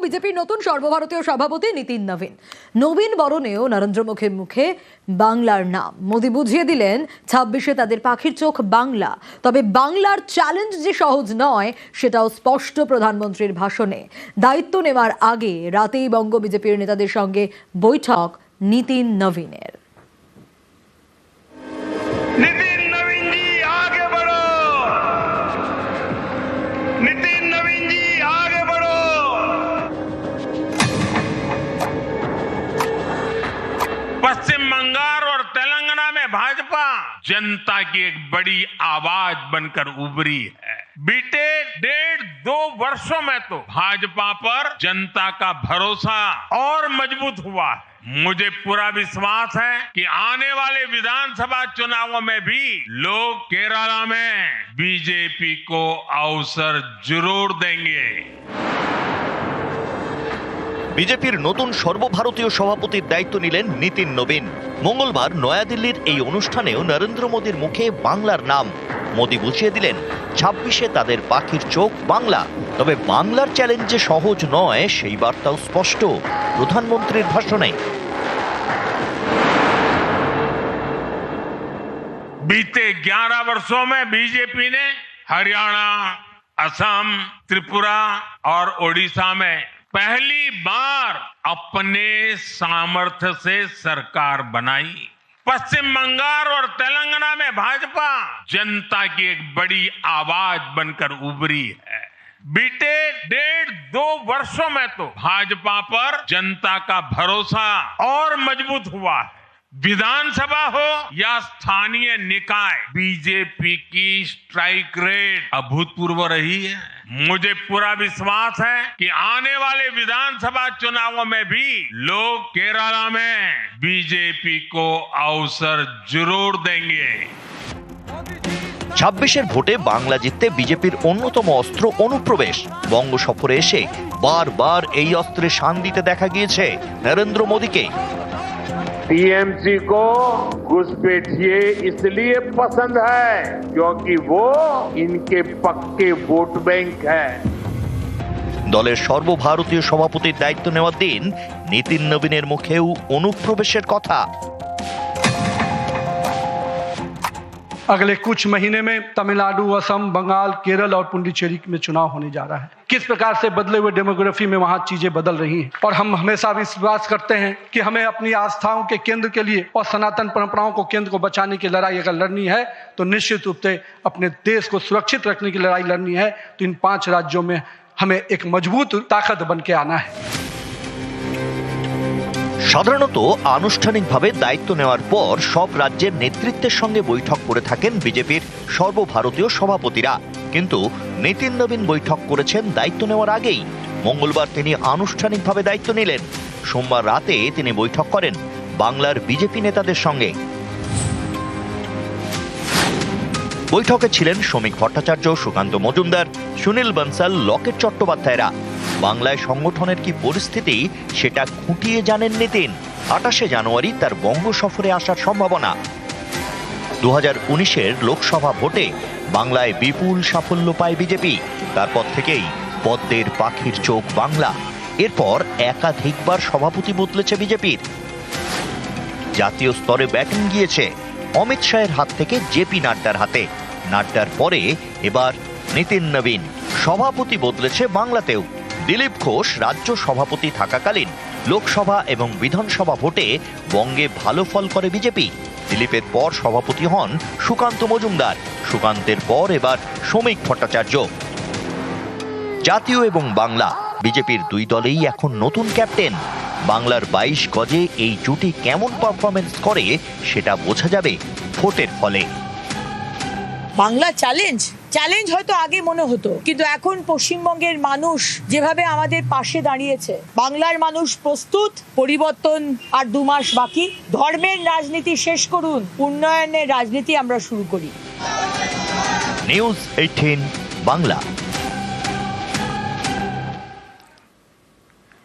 বিজেপির নতুন সর্বভারতীয় সভাপতি নীতিন নবীন বরণেও নরেন্দ্র মোদীর মুখে বাংলার নাম। মোদী বুঝিয়ে দিলেন ২৬শে তাদের পাখির চোখ বাংলা। তবে বাংলার চ্যালেঞ্জ যে সহজ নয় সেটাও স্পষ্ট প্রধানমন্ত্রীর ভাষণে। দায়িত্ব নেওয়ার আগে রাতেই বঙ্গ বিজেপির নেতাদের সঙ্গে বৈঠক নীতিন নবীনের। पश्चिम बंगाल और तेलंगाना में भाजपा जनता की एक बड़ी आवाज बनकर उभरी है। बीते 1.5-2 वर्षों में तो भाजपा पर जनता का भरोसा और मजबूत हुआ है। मुझे पूरा विश्वास है कि आने वाले विधानसभा चुनावों में भी लोग केरला में बीजेपी को अवसर जरूर देंगे। বিজেপির নতুন সর্বভারতীয় সভাপতির দায়িত্ব নিলেন নীতিন নবীন। মঙ্গলবার নয়াদিল্লির এই অনুষ্ঠানেও নরেন্দ্র মোদীর মুখে বাংলার নাম। মোদী বুঝিয়ে দিলেন ২৬শে তাদের পাখির চোখ বাংলা। তবে বাংলার চ্যালেঞ্জ যে সহজ নয় সেই বার্তাও স্পষ্ট প্রধানমন্ত্রীর ভাষণে। बीते 11 वर्षों में बीजेपी ने हरियाणा, असम, त्रिपुरा और ओडिशा में पहली बार अपने सामर्थ्य से सरकार बनाई। पश्चिम बंगाल और तेलंगाना में भाजपा जनता की एक बड़ी आवाज बनकर उभरी है। बीते 1.5-2 वर्षों में तो भाजपा पर जनता का भरोसा और मजबूत हुआ है। विधानसभा हो या स्थानीय निकाय, बीजेपी की स्ट्राइक रेट अभूतपूर्व रही है। मुझे पूरा विश्वास है कि आने वाले विधानसभा चुनावों में भी लोग केरला में बीजेपी को अवसर जरूर देंगे। ২৬শে ভোটে বাংলা জিততে বিজেপির অন্যতম অস্ত্র অনুপ্রবেশ। বঙ্গ সফরে এসে বারবার এই অস্ত্রে শান দিতে দেখা গিয়েছে নরেন্দ্র মোদীকে। टीएमसी को घुसपैठिए इसलिए पसंद है क्योंकि वो इनके पक्के वोट बैंक है। দলের সর্বভারতীয় সভাপতির দায়িত্ব নেওয়ার দিন নীতিন নবীনের মুখেও অনুপ্রবেশের কথা। अगले कुछ महीने में तमिलनाडु, असम, बंगाल, केरल और पुडुचेरी में चुनाव होने जा रहा है। किस प्रकार से बदले हुए डेमोग्राफी में वहां चीजें बदल रही हैं और हम हमेशा विश्वास करते हैं कि हमें अपनी आस्थाओं के केंद्र के लिए और सनातन परंपराओं को केंद्र को बचाने की लड़ाई अगर लड़नी है तो निश्चित रूप से अपने देश को सुरक्षित रखने की लड़ाई लड़नी है तो इन 5 राज्यों में हमें एक मजबूत ताकत बन के आना है। সাধারণত আনুষ্ঠানিকভাবে দায়িত্ব নেওয়ার পর সব রাজ্যের নেতৃত্বের সঙ্গে বৈঠক করে থাকেন বিজেপির সর্বভারতীয় সভাপতিরা। কিন্তু নীতিন নবীন বৈঠক করেছেন দায়িত্ব নেওয়ার আগেই। মঙ্গলবার তিনি আনুষ্ঠানিকভাবে দায়িত্ব নিলেন। সোমবার রাতে তিনি বৈঠক করেন বাংলার বিজেপি নেতাদের সঙ্গে। বৈঠকে ছিলেন শ্রমিক ভট্টাচার্য, সুকান্ত মজুমদার, সুনীল বনসাল, লকেট চট্টোপাধ্যায়রা। বাংলায় সংগঠনের কি পরিস্থিতি সেটা খুঁটিয়ে জানেন নীতিন। ২৮শে জানুয়ারি তার বঙ্গ সফরে আসার সম্ভাবনা। ২০১৯-এর লোকসভা ভোটে বাংলায় বিপুল সাফল্য পায় বিজেপি। তারপর থেকেই পদ্মের পাখির চোখ বাংলা। এরপর একাধিকবার সভাপতি বদলেছে বিজেপির। জাতীয় স্তরে ব্যাটন গিয়েছে অমিত শাহের হাত থেকে জেপি নাড্ডার হাতে। নাড্ডার পরে এবার নীতিন নবীন। সভাপতি বদলেছে বাংলাতেও। দিলীপ ঘোষ রাজ্য সভাপতি থাকাকালীন লোকসভা এবং বিধানসভা ভোটে বঙ্গে ভালো ফল করে বিজেপি। দিলীপের পর সভাপতি হন সুকান্ত মজুমদার। সুকান্তের পর এবার শ্রমিক ভট্টাচার্য। জাতীয় এবং বাংলা বিজেপির দুই দলেই এখন নতুন ক্যাপ্টেন। বাংলার ২২ গজে এই জুটি কেমন পারফরমেন্স করে সেটা বোঝা যাবে ভোটের ফলে। বাংলা চ্যালেঞ্জ হয়তো আগে মনে হতো, কিন্তু এখন পশ্চিমবঙ্গের মানুষ যেভাবে আমাদের পাশে দাঁড়িয়েছে, বাংলার মানুষ প্রস্তুত। পরিবর্তন আর 2 মাস বাকি। ধর্মের রাজনীতি শেষ করুন, উন্নয়নের রাজনীতি আমরা শুরু করি। নিউজ 18 বাংলা।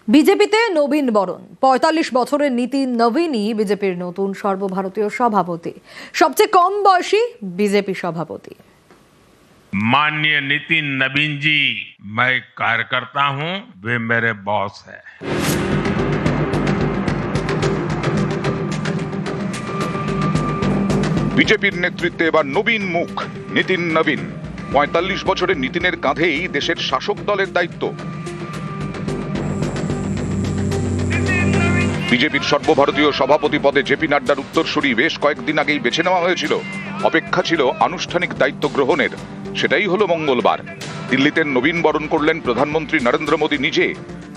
বিজেপিতে নবীন বরণ। ৪৫ বছরের নীতিন নবীনই বিজেপির নতুন সর্বভারতীয় সভাপতি, সবচেয়ে কম বয়সী বিজেপি সভাপতি। माननीय नितिन नवीन जी, मैं कार्यकर्ता हूं, वे मेरे बॉस है। বিজেপির নেতৃত্বে এবার নবীন মুখ নিতিন নবীন। ৪৫ বছরের নিতিনের কাঁধেই দেশের শাসক দলের দায়িত্ব। বিজেপির সর্বভারতীয় সভাপতি পদে জেপি নাড্ডার উত্তরসূরি বেশ কয়েকদিন আগেই বেছে নেওয়া হয়েছিল। অপেক্ষা ছিল আনুষ্ঠানিক দায়িত্ব গ্রহণের। সেটাই হলো মঙ্গলবার। দিল্লিতে নবীন বরণ করলেন প্রধানমন্ত্রী নরেন্দ্র মোদী নিজে।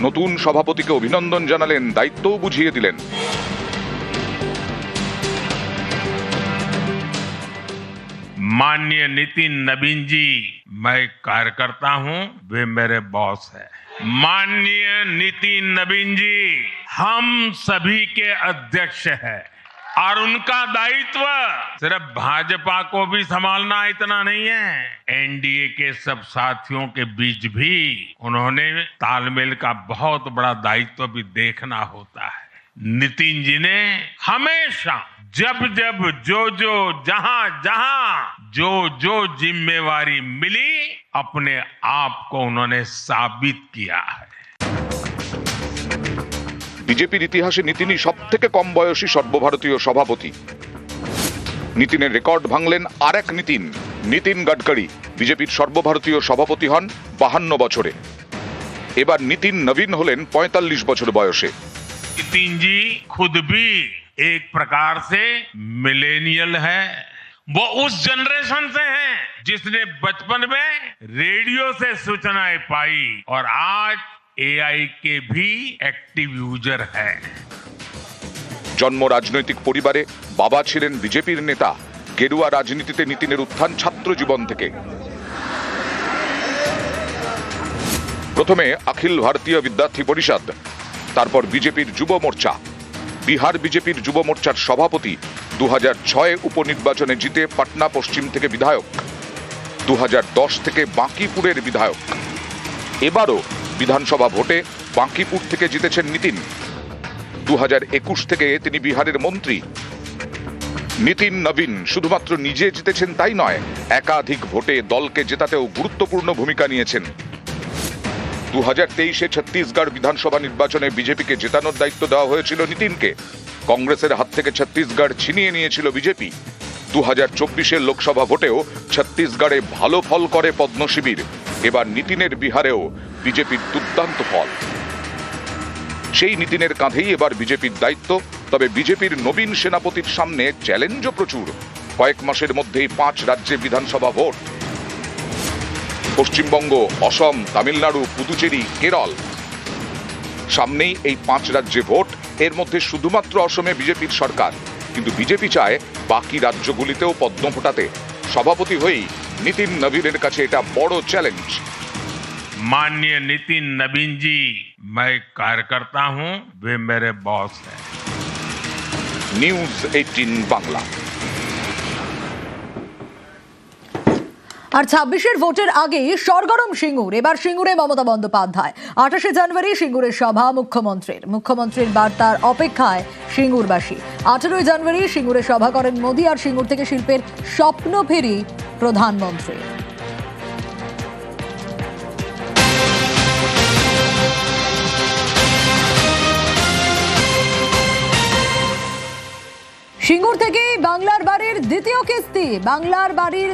নতুন সভাপতিকে অভিনন্দন জানালেন, দায়িত্বও বুঝিয়ে দিলেন। माननीय नितिन नवीन जी, मैं कार्यकर्ता हूं, वे मेरे बॉस है। माननीय नितिन नवीन जी हम सभी के अध्यक्ष हैं और उनका दायित्व सिर्फ भाजपा को भी संभालना इतना नहीं है, एनडीए के सब साथियों के बीच भी उन्होंने तालमेल का बहुत बड़ा दायित्व भी देखना होता है। नितिन जी ने हमेशा जब जब जो जहां जहां जो जिम्मेवारी मिली, अपने आप को उन्होंने साबित किया है। বিজেপির ইতিহাসে নিতিনই সব থেকে কম বয়সী সর্বভারতীয় সভাপতি। নিতিনের রেকর্ড ভাঙলেন আর এক নিতিন, নিতিন গডকরি। বিজেপির সর্বভারতীয় সভাপতি হন 52 বছরে। এবার নিতিন নবীন হলেন 45 বছর বয়সে। नितिन जी खुद भी एक प्रकार से मिलेनियल है। वो उस जनरेशन से हैं जिसने बचपन में रेडियो से सूचनाएं पाई और आज एआई के भी एक्टिव यूजर है। জন্ম রাজনৈতিক পরিবারে, বাবা ছিলেন বিজেপির নেতা। গেরুয়া রাজনীতিতে নিতিনের উত্থান ছাত্র জীবন থেকে। প্রথমে অখিল ভারতীয় বিদ্যার্থী পরিষদ, তারপর বিজেপির যুব মোর্চা। বিহার বিজেপির যুব মোর্চার সভাপতি। 2006 উপনির্বাচনে জিতে পাটনা পশ্চিম থেকে বিধায়ক। 2010 থেকে বাঁকিপুরের বিধায়ক। এবারও বিধানসভা ভোটে বাঁকিপুর থেকে জিতেছেন নিতিন। 2021 থেকে তিনি বিহারের মন্ত্রী। নিতিন নবীন শুধুমাত্র নিজে জিতেছেন তাই নয়, একাধিক ভোটে দলকে জেতাতেও গুরুত্বপূর্ণ ভূমিকা নিয়েছেন। 2023-এ ছত্তিশগড় বিধানসভা নির্বাচনে বিজেপিকে জেতানোর দায়িত্ব দেওয়া হয়েছিল নিতিনকে। কংগ্রেসের হাত থেকে ছত্তিশগড় ছিনিয়ে নিয়েছিল বিজেপি। 2024-এর লোকসভা ভোটেও ছত্তিশগড়ে ভালো ফল করে পদ্ম শিবির। এবার নিতিনের বিহারেও বিজেপির দুর্দান্ত ফল। সেই নিতিনের কাঁধেই এবার বিজেপির দায়িত্ব। তবে বিজেপির নবীন সেনাপতির সামনে চ্যালেঞ্জও প্রচুর। কয়েক মাসের মধ্যেই 5 রাজ্যে বিধানসভা ভোট। পশ্চিমবঙ্গ, অসম, তামিলনাড়ু, পুদুচেরি, কেরল। সামনেই এই 5 রাজ্যে ভোট। এর মধ্যে শুধুমাত্র অসমে বিজেপির সরকার, কিন্তু বিজেপি চায় বাকি রাজ্যগুলিতেও পদ্ম ফোটাতে। সভাপতি হয়েই নিতিন নবীনের কাছে এটা বড় চ্যালেঞ্জ। माननीय नितिन नवीन जी, मैं कार्यकर्ता हूं, वे मेरे बॉस हैं। নিউজ 18 বাংলা। আর 26-এর ভোটের আগেই সরগরম সিঙ্গুর। এবার সিঙ্গুরে মমতা বন্দ্যোপাধ্যায়। 28শে জানুয়ারি সিঙ্গুরের সভা মুখ্যমন্ত্রীর বার্তার অপেক্ষায় সিঙ্গুরবাসী। 18ই জানুয়ারি সিঙ্গুরে সভা করেন মোদী। আর সিঙ্গুর থেকে শিল্পের স্বপ্ন ফেরি প্রধানমন্ত্রী। সিঙ্গুর থেকে বাংলার বাড়ির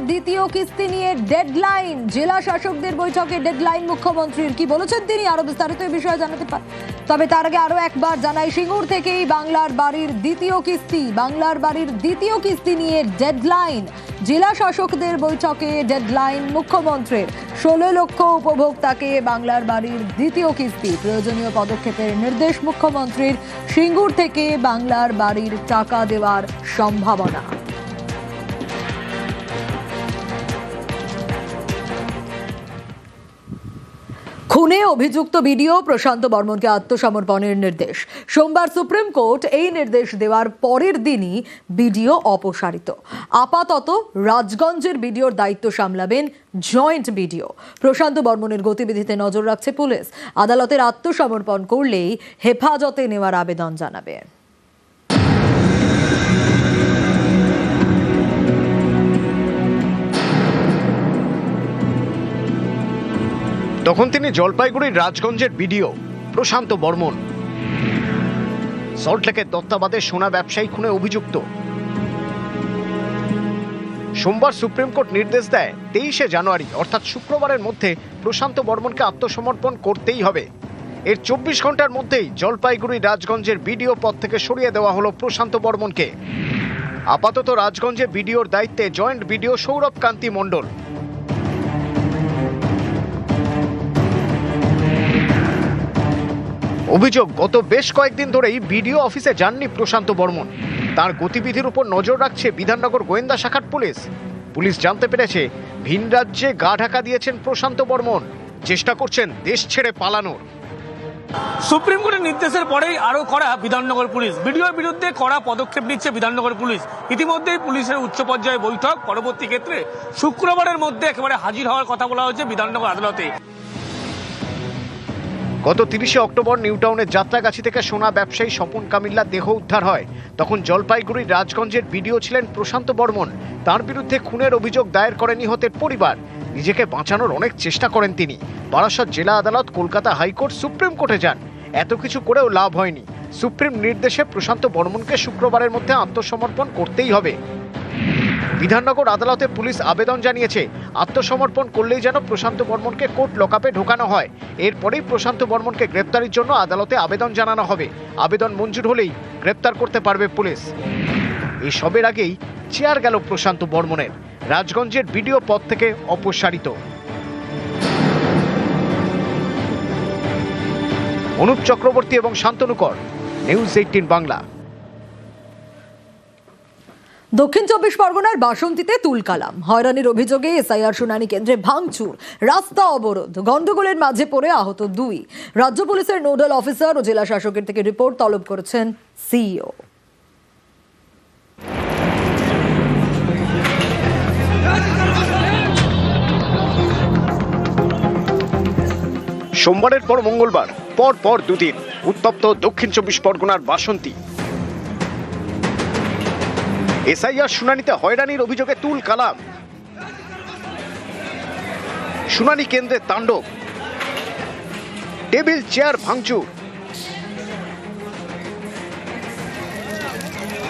দ্বিতীয় কিস্তি নিয়ে ডেডলাইন। জেলা শাসকদের বৈঠকে ডেডলাইন মুখ্যমন্ত্রীর। কি বলেছেন তিনি, আরো বিস্তারিত এই বিষয়ে জানাতে পারেন। তবে তার আগে আরো একবার জানাই, সিঙ্গুর থেকেই বাংলার বাড়ির দ্বিতীয় কিস্তি নিয়ে ডেডলাইন। জেলা শাসকদের বৈঠকে ডেডলাইন মুখ্যমন্ত্রীর। 16 লক্ষ উপভোক্তাকে বাংলার বাড়ির দ্বিতীয় কিস্তি। প্রয়োজনীয় পদক্ষেপের নির্দেশ মুখ্যমন্ত্রীর। সিঙ্গুর থেকে বাংলার বাড়ির টাকা দেওয়ার সম্ভাবনা। খুনে অভিযুক্ত বিডিও প্রশান্ত বর্মনকে আত্মসমর্পণের নির্দেশ। সোমবার সুপ্রিম কোর্ট এই নির্দেশ দেওয়ার পরের দিনই বিডিও অপসারিত। আপাতত রাজগঞ্জের বিডিওর দায়িত্ব সামলাবেন জয়েন্ট বিডিও। প্রশান্ত বর্মনের গতিবিধিতে নজর রাখছে পুলিশ। আদালতের আত্মসমর্পণ করলেই হেফাজতে নেওয়ার আবেদন জানাবে। তখন তিনি জলপাইগুড়ির রাজগঞ্জের বিডিও প্রশান্ত বর্মন। সল্টলেকের দত্তাবাদে সোনা ব্যবসায়ী খুনে অভিযুক্ত। সোমবার সুপ্রিম কোর্ট নির্দেশ দেয় 23শে জানুয়ারি অর্থাৎ শুক্রবারের মধ্যে প্রশান্ত বর্মনকে আত্মসমর্পণ করতেই হবে। এর 24 ঘন্টার মধ্যেই জলপাইগুড়ি রাজগঞ্জের বিডিও পদ থেকে সরিয়ে দেওয়া হলো প্রশান্ত বর্মনকে। আপাতত রাজগঞ্জে বিডিওর দায়িত্বে জয়েন্ট বিডিও সৌরভ কান্তি মণ্ডল। অভিযোগ, গত বেশ কয়েকদিন ধরেই বিডিও অফিসে যাননি প্রশান্ত বর্মন। তার গতিবিধির উপর নজর রাখছে বিধাননগর গোয়েন্দা শাখার পুলিশ। পুলিশ জানতে পেরেছে ভিন রাজ্যে গা ঢাকা দিয়েছেন প্রশান্ত বর্মন, চেষ্টা করছেন দেশ ছেড়ে পালানোর। সুপ্রিম কোর্টের নির্দেশের পরেই আরো কড়া বিধাননগর পুলিশ। বিডিওর বিরুদ্ধে কড়া পদক্ষেপ নিচ্ছে বিধাননগর পুলিশ। ইতিমধ্যেই পুলিশের উচ্চ পর্যায়ে বৈঠক, পরবর্তী ক্ষেত্রে শুক্রবারের মধ্যে একেবারে হাজির হওয়ার কথা বলা হয়েছে বিধাননগর আদালতে। গত 30শে অক্টোবর নিউটাউনের যাত্রাগাছি থেকে সোনা ব্যবসায়ী স্বপন কামিল্লার দেহ উদ্ধার হয়। তখন জলপাইগুড়ির রাজগঞ্জের বিডিও ছিলেন প্রশান্ত বর্মন। তার বিরুদ্ধে খুনের অভিযোগ দায়ের করে নিহতের পরিবার। নিজেকে বাঁচানোর অনেক চেষ্টা করেন তিনি। বারাসত জেলা আদালত, কলকাতা হাইকোর্ট, সুপ্রিম কোর্টে যান। এত কিছু করেও লাভ হয়নি। সুপ্রিম নির্দেশে প্রশান্ত বর্মনকে শুক্রবারের মধ্যে আত্মসমর্পণ করতেই হবে। বিধাননগর আদালতে পুলিশ আবেদন জানিয়েছে আত্মসমর্পণ করলেই যেন প্রশান্ত বর্মনকে কোর্ট লকআপে ঢোকানো হয়। এরপরেই প্রশান্ত বর্মনকে গ্রেপ্তারের জন্য আদালতে আবেদন জানানো হবে। আবেদন মঞ্জুর হলেই গ্রেপ্তার করতে পারবে পুলিশ। এই সবের আগেই চেয়ার গেল প্রশান্ত বর্মনের। রাজগঞ্জের বিডিও পদ থেকে অপসারিত। অনুপ চক্রবর্তী এবং শান্তনু কর, নিউজ 18 বাংলা। দক্ষিণ 24 পরগনার বাসন্তীতে তুলকালাম। হয়রানির অভিযোগে এসআইআর শুনানি কেন্দ্রে ভাঙচুর, রাস্তা অবরোধ, গন্ডগোলের মাঝে পড়ে আহত 2। রাজ্য পুলিশের নোডাল অফিসার ও জেলা শাসকের থেকে রিপোর্ট তলব করেছেন সিইও। সোমবারের পর মঙ্গলবার পর দুদিন উত্তপ্ত দক্ষিণ 24 পরগনার বাসন্তী। এসআইআর শুনানিতে হয়রানির অভিযোগে তুলকালাম। শুনানি কেন্দ্রে তাণ্ডব, টেবিল চেয়ার ভাঙচুর,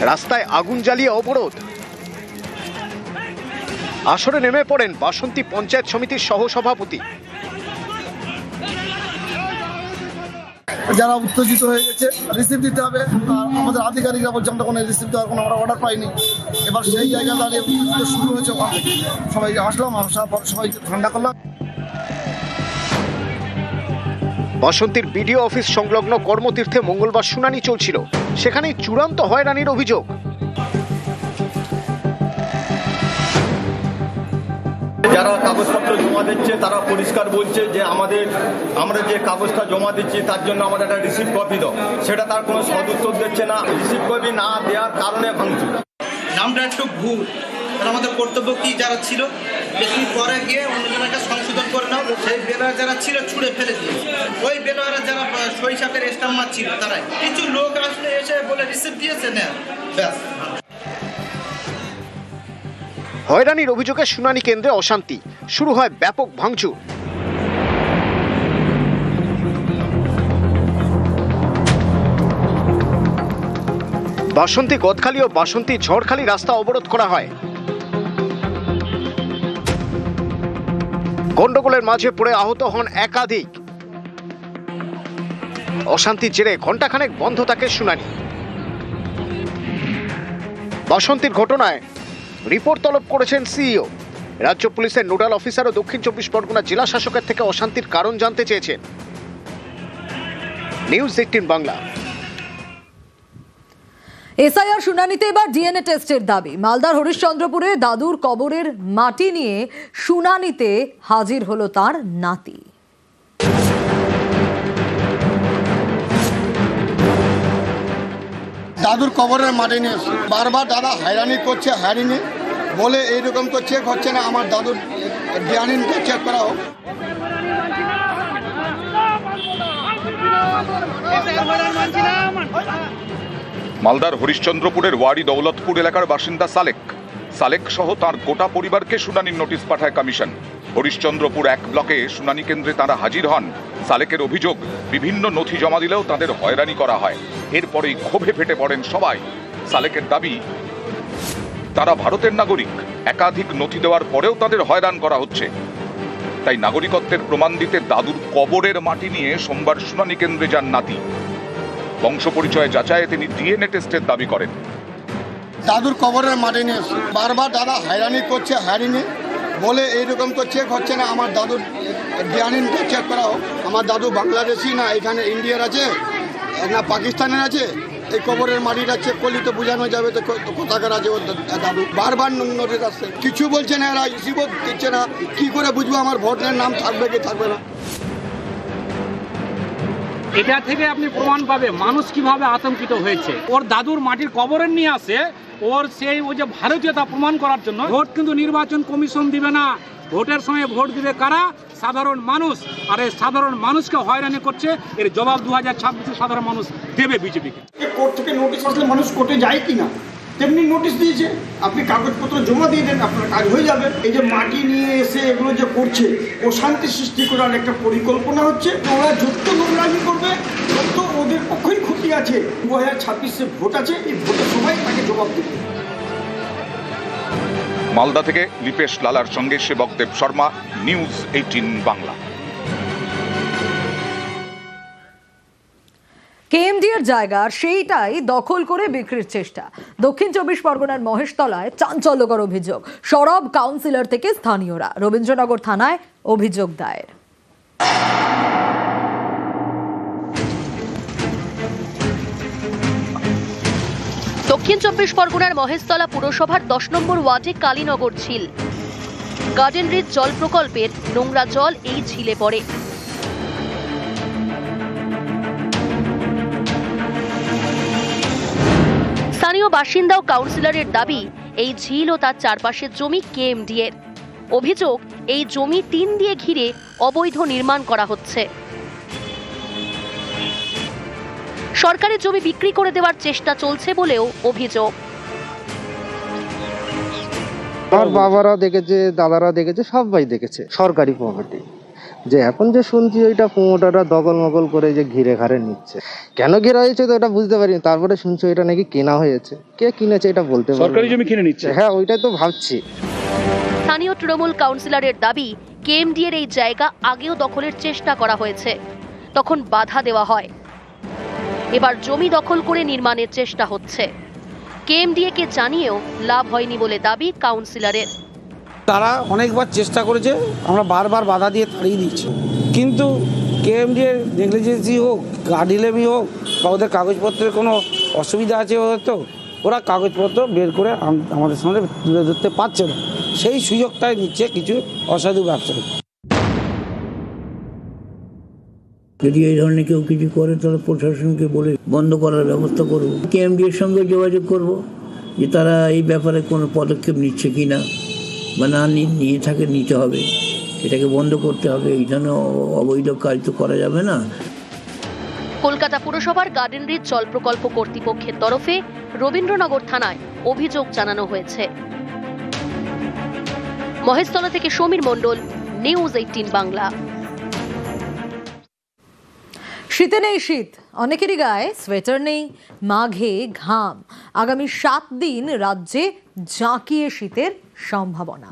রাস্তায় আগুন জ্বালিয়ে অবরোধ। আসরে নেমে পড়েন বাসন্তী পঞ্চায়েত সমিতির সহসভাপতি। যারা উত্তেজিত হয়ে গেছে রিসিভ দিতে হবে। আর আমাদের আধিকারিকরা বলছে আমরা কোনো রিসিভ দেওয়ার কোনো আমরা অর্ডার পাইনি। এবার সেই জায়গা দাঁড়িয়ে শুরু হয়েছে ওখান থেকে। সবাই আসলাম, আসার পর সবাইকে ঠান্ডা করলাম। বাসন্তীর বিডিও অফিস সংলগ্ন কর্মতীর্থে মঙ্গলবার শুনানি চলছিল। সেখানেই চূড়ান্ত হয়রানির অভিযোগ। যারা কাগজপত্র জমা দিচ্ছে তারা পরিষ্কার বলছে যে আমরা যে কাগজটা জমা দিচ্ছি তার জন্য আমাদের একটা রিসিভ কপি দাও। সেটা তার কোনো সদুত্তর দিচ্ছে না। রিসিভ কপি না দেওয়ার কারণে ভাঙচুর। নামটা একটু ভুল, আমাদের কর্তব্য কি যারা ছিল বেশি পরে গিয়ে অন্যজনকে সংশোধন করে নাও। সেই বেলর যারা ছিল ছুঁড়ে ফেলে দিয়েছে। ওই বেলরা যারা সরিষাকের স্টাম্প মারছিল তারাই কিছু লোক আসলে এসে বলে রিসিভ দিয়েছে না, ব্যাস। হয়রানির অভিযোগে শুনানি কেন্দ্রে অশান্তি, শুরু হয় ব্যাপক ভাঙচুর। বাসন্তী গদখালি ও বাসন্তী ঝড়খালি রাস্তা অবরোধ করা হয়। গন্ডগোলের মাঝে পড়ে আহত হন একাধিক। অশান্তির জেরে ঘণ্টাখানেক বন্ধ থাকে শুনানি। বাসন্তীর ঘটনায় রিপোর্ট তলব করেছেন সিইও। রাজ্য পুলিশের নোডাল অফিসার ও দক্ষিণ 24 পরগনা জেলা শাসকের থেকে অশান্তির কারণ জানতে চেয়েছেন। নিউজ 18 বাংলা। এসআইআর শুনানিতে এবার ডিএনএ টেস্টের দাবি। মালদার হরিশ্চন্দ্রপুরে দাদুর কবরের মাটি নিয়ে শুনানিতে হাজির হলো তার নাতি। দাদুর কবরের মাটি নিয়ে বারবার দাদা হয়রানি করছে, হয়রানি বলে এইরকম তো চেক হচ্ছে না। আমার দাদুর ডিএনএ চেক করা হোক। মালদার হরিশ্চন্দ্রপুরের ওয়ারি দৌলতপুর এলাকার বাসিন্দা সালেক সহ তার গোটা পরিবারকে শুনানির নোটিশ পাঠায় কমিশন। হরিশ্চন্দ্রপুর 1 ব্লকে শুনানি কেন্দ্রে তারা হাজির হন। সালেকের অভিযোগ, বিভিন্ন নথি জমা দিলেও তাদের হয়রানি করা হয়। এরপরেই ক্ষোভে ফেটে পড়েন সবাই। সালেকের দাবি, তারা ভারতের নাগরিক, একাধিক নথি দেওয়ার পরেও তাদের হয়রান করা হচ্ছে। তাই নাগরিকত্বের প্রমাণ দিতে দাদুর কবরের মাটি নিয়ে সোমবার শুনানি কেন্দ্রে যান নাতি। বংশ পরিচয় যাচাইয়ে তিনি ডিএনএ টেস্টের দাবি করেন। দাদুর কবরের মাটি নিয়ে এসে বারবার দাদা হয়রানি করছে, হয়রানি বলে এইরকম তো চেক হচ্ছে না। আমার দাদুর ডিএনএ চেক করা হোক। আমার দাদু বাংলাদেশি না এখানে ইন্ডিয়ার আছে না পাকিস্তানের আছে। এই কবরের মাটিটা চেক করলে তো বোঝানো যাবে তো কোথাকার আছে ওর দাদু। বারবার নোটিশ আসছে, কিছু বলছে না, এরা রিসিভও দিচ্ছে না। কি করে বুঝবো আমার ভোটের নাম থাকবে কি থাকবে না? এটা থেকে আপনি প্রমাণ পাবে মানুষ কিভাবে আতঙ্কিত হয়েছে। ওর দাদুর মাটির কবরে নিয়ে আসে ওর সেই ওই যে ভারতীয়তা প্রমাণ করার জন্য। ভোট কিন্তু নির্বাচন কমিশন দিবে না, ভোটের সময় ভোট দিবে কারা? সাধারণ মানুষ। আর এই সাধারণ মানুষকে হয়রানি করছে, এর জবাব 2026 সাধারণ মানুষ দেবে বিজেপিকে। কোর্ট থেকে নোটিশ আসলে মানুষ কোর্টে যায় কিনা, তেমনি নোটিশ দিয়েছে, আপনি কাগজপত্র জমা দিয়ে দেন, আপনার কাজ হয়ে যাবে। এই যে মাটি নিয়ে এসে এগুলো যে করছে, অশান্তি সৃষ্টি করার একটা পরিকল্পনা হচ্ছে। ওরা যত নোংরামি করবে তত ওদের পক্ষেই ক্ষতি আছে। 2026 ভোট আছে, এই ভোটের সময় তাকে জবাব দেবে। মালদা থেকে লিপেশ লালার সঙ্গে সেবকদেব শর্মা, নিউজ 18 বাংলা। কেএমডিএর জায়গা সেইটাই দখল করে বিক্রির চেষ্টা। দক্ষিণ 24 পরগনার মহেশতলায় চাঞ্চল্যকর অভিযোগ। সরব কাউন্সিলর থেকে স্থানীয়রা। রবীন্দ্রনগর থানায় অভিযোগ দায়ের। দক্ষিণ 24 পরগনার মহেশতলা পুরসভার 10 নম্বর ওয়ার্ডে কালীনগর ঝিল। গার্ডেন রিচ জল প্রকল্পের নোংরা জল এই ঝিলে পড়ে। স্থানীয় বাসিন্দা ও কাউন্সিলরের দাবি, এই ঝিল ও তার চারপাশের জমি কেএমডিএর। অভিযোগ, এই জমি টিন দিয়ে ঘিরে অবৈধ নির্মাণ করা হচ্ছে। সরকারি জমি বিক্রি করে দেওয়ার চেষ্টা চলছে বলেও অভিযোগ। আমার বাবারা দেখেছে, দাদারা দেখেছে, সবাই দেখেছে সরকারি প্রপার্টি। যে এখন যে শুনছি ওইটা প্রমোটাররা দখল মগল করে যে ঘিরে ঘাড়ে নিচ্ছে। কেন ঘেরা হয়েছে তো এটা বুঝতে পারিনি। তারপরে শুনছি ওইটা নাকি কেনা হয়েছে। কে কিনেছে এটা বলতে পারবো না। সরকারি জমি কিনে নিচ্ছে। হ্যাঁ, ওইটাই তো ভাবছি। স্থানীয় তৃণমূল কাউন্সিলরের দাবি, কেএমডিএর এই জায়গা আগেও দখলের চেষ্টা করা হয়েছে, তখন বাধা দেওয়া হয়। এবার জমি দখল করে নির্মাণের চেষ্টা হচ্ছে। কেএমডিএ কে জানিয়েও লাভ হয়নি বলে দাবি কাউন্সিলরের। তারা অনেকবার চেষ্টা করেছে, আমরা বারবার বাধা দিয়ে তাড়িয়ে দিচ্ছি। কিন্তু কেএমডিএর নেগলিজেন্সি হোক, গার্ডিলেমি হোক, বা ওদের কাগজপত্রের কোনো অসুবিধা আছে হয়তো, ওরা কাগজপত্র বের করে আমাদের সামনে তুলে ধরতে পারছে না। সেই সুযোগটাই নিচ্ছে কিছু অসাধু ব্যবসায়ী। যদি এই ধরনের কেউ কিছু করে তাহলে প্রশাসনকে বলে বন্ধ করার ব্যবস্থা করব। কেএমডিএর সঙ্গে যোগাযোগ করব যে তারা এই ব্যাপারে কোনো পদক্ষেপ নিচ্ছে কি না, বা না নিয়ে থাকে নিতে হবে, এটাকে বন্ধ করতে হবে। এই ধরনের অবৈধ কাজ তো করা যাবে না। কলকাতা পুরসভার গার্ডেন রিচ জল প্রকল্প কর্তৃপক্ষের তরফে রবীন্দ্রনগর থানায় অভিযোগ জানানো হয়েছে। মহেশতলা থেকে সমীর মণ্ডল, নিউজ 18 বাংলা। শীতে নেই শীত, অনেকেরই গায়ে সোয়েটার নেই, মাঘে ঘাম। আগামী 7 দিন রাজ্যে জাঁকিয়ে শীতের সম্ভাবনা।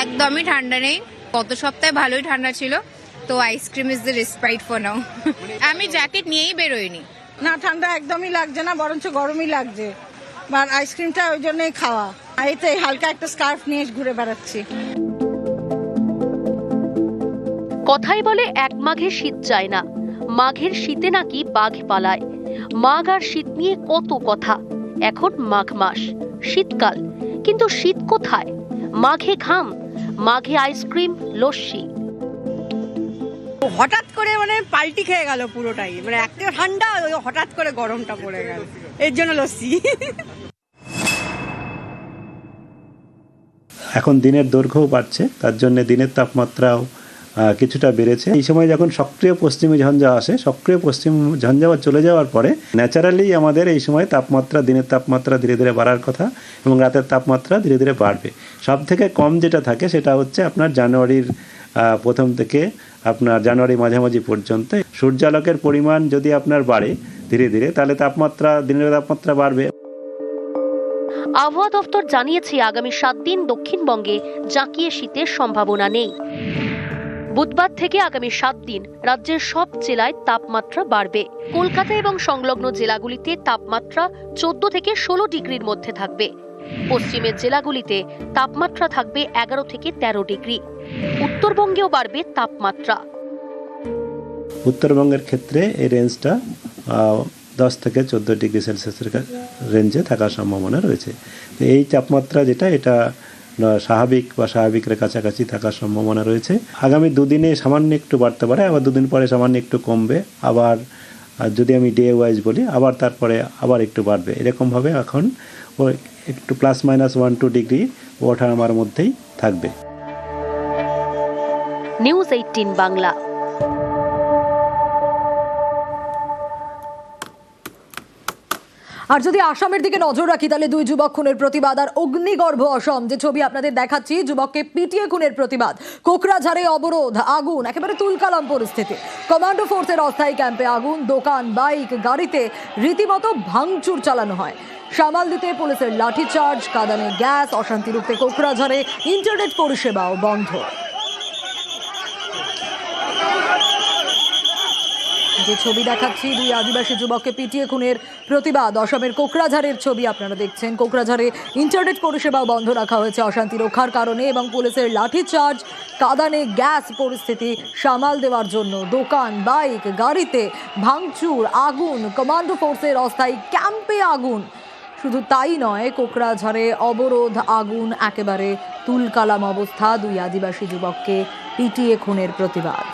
একদমই ঠান্ডা নেই। গত সপ্তাহে ভালোই ঠান্ডা ছিল, তো ice cream is the respite for now. আমি জ্যাকেট নিয়েই বেরোইনি। না, ঠান্ডা একদমই লাগছে না, বরঞ্চ গরমই লাগছে। আর আইসক্রিমটা ওই জন্যই খাওয়া। এতে হালকা একটা স্কার্ফ নিয়ে ঘুরে বেড়াচ্ছি। কথাই বলে এক মাঘে শীত যায় না, মাঘের শীতে নাকি বাঘ পালায়। মাঘ আর শীত নিয়ে কত কথা। এখন মাঘ মাস, শীতকাল, কিন্তু শীত কোথায়? মাঘে ঘাম, মাঘে আইসক্রিম, লস্যি। হঠাৎ করে পাল্টি খেয়ে গেল পুরোটাই। একটা ঠান্ডা, হঠাৎ করে গরমটা পড়ে গেল, এর জন্য লস্যি। এখন দিনের দৈর্ঘ্যও বাড়ছে, তার জন্য দিনের তাপমাত্রাও কিছুটা বেড়েছে। এই সময় যখন সক্রিয় পশ্চিমী ঝঞ্ঝা আসে, সক্রিয় পশ্চিম ঝঞ্ঝা চলে যাওয়ার পরে ন্যাচারালি আমাদের এই সময় তাপমাত্রা, দিনের তাপমাত্রা ধীরে ধীরে বাড়ার কথা এবং রাতের তাপমাত্রা ধীরে ধীরে বাড়বে। সব থেকে কম যেটা থাকে সেটা হচ্ছে আপনার জানুয়ারির প্রথম থেকে আপনার জানুয়ারি মাঝামাঝি পর্যন্ত সূর্যালোকের পরিমাণ যদি আপনার বাড়ে ধীরে ধীরে, তাহলে তাপমাত্রা, দিনের তাপমাত্রা বাড়বে। আবহাওয়া দপ্তর জানিয়েছে আগামী 7 দিন দক্ষিণবঙ্গে জাঁকিয়ে শীতের সম্ভাবনা নেই। বুধবার থেকে আগামী 7 দিন রাজ্যের সব জেলায় তাপমাত্রা বাড়বে। কলকাতা এবং সংলগ্ন জেলাগুলিতে তাপমাত্রা 14 থেকে 16 ডিগ্রির মধ্যে থাকবে। পশ্চিমের জেলাগুলিতে তাপমাত্রা থাকবে 11 থেকে 13 ডিগ্রি। উত্তরবঙ্গেও বাড়বে তাপমাত্রা। উত্তরবঙ্গের ক্ষেত্রে এই রেঞ্জটা 10 থেকে 14 ডিগ্রি সেলসিয়াসের রেঞ্জে থাকার সম্ভাবনা রয়েছে। তো এই তাপমাত্রা যেটা, এটা স্বাভাবিক বা স্বাভাবিকের কাছাকাছি থাকার সম্ভাবনা রয়েছে। আগামী দুদিনে সামান্য একটু বাড়তে পারে, আবার দুদিন পরে সামান্য একটু কমবে, আবার যদি আমি ডে ওয়াইজ বলি আবার তারপরে আবার একটু বাড়বে। এরকমভাবে এখন একটু +-1-2 ডিগ্রি ওঠানামার মধ্যেই থাকবে। নিউজ 18 বাংলা। আর যদি আসামের দিকে নজর রাখি তাহলে 2 যুবক খুনের প্রতিবাদ আর অগ্নিগর্ভ অসম, যে ছবি আপনাদের দেখাচ্ছি, যুবককে পিটিয়ে খুনের প্রতিবাদ। কোকরাঝাড়ে অবরোধ, আগুন, একেবারে তুলকালাম পরিস্থিতি। কমান্ডো ফোর্সের অস্থায়ী ক্যাম্পে আগুন, দোকান, বাইক, গাড়িতে রীতিমতো ভাঙচুর চালানো হয়। সামাল দিতে পুলিশের লাঠিচার্জ, কাঁদানে গ্যাস, অশান্তি রুখতে কোকরাঝাড়ে ইন্টারনেট পরিষেবাও বন্ধ। যে ছবি দেখাচ্ছি, 2 আদিবাসী যুবককে পিটিয়ে খুনের প্রতিবাদ। অসমের কোকরাঝাড়ের ছবি আপনারা দেখছেন। কোকরাঝাড়ে ইন্টারনেট পরিষেবাও বন্ধ রাখা হয়েছে অশান্তি রক্ষার কারণে, এবং পুলিশের লাঠিচার্জ, কাঁদানে গ্যাস পরিস্থিতি সামাল দেওয়ার জন্য দোকান, বাইক, গাড়িতে ভাঙচুর, আগুন, কমান্ডো ফোর্সের অস্থায়ী ক্যাম্পে আগুন। শুধু তাই নয়, কোকরাঝাড়ে অবরোধ, আগুন, একেবারে তুলকালাম অবস্থা। 2 আদিবাসী যুবককে পিটিয়ে খুনের প্রতিবাদ।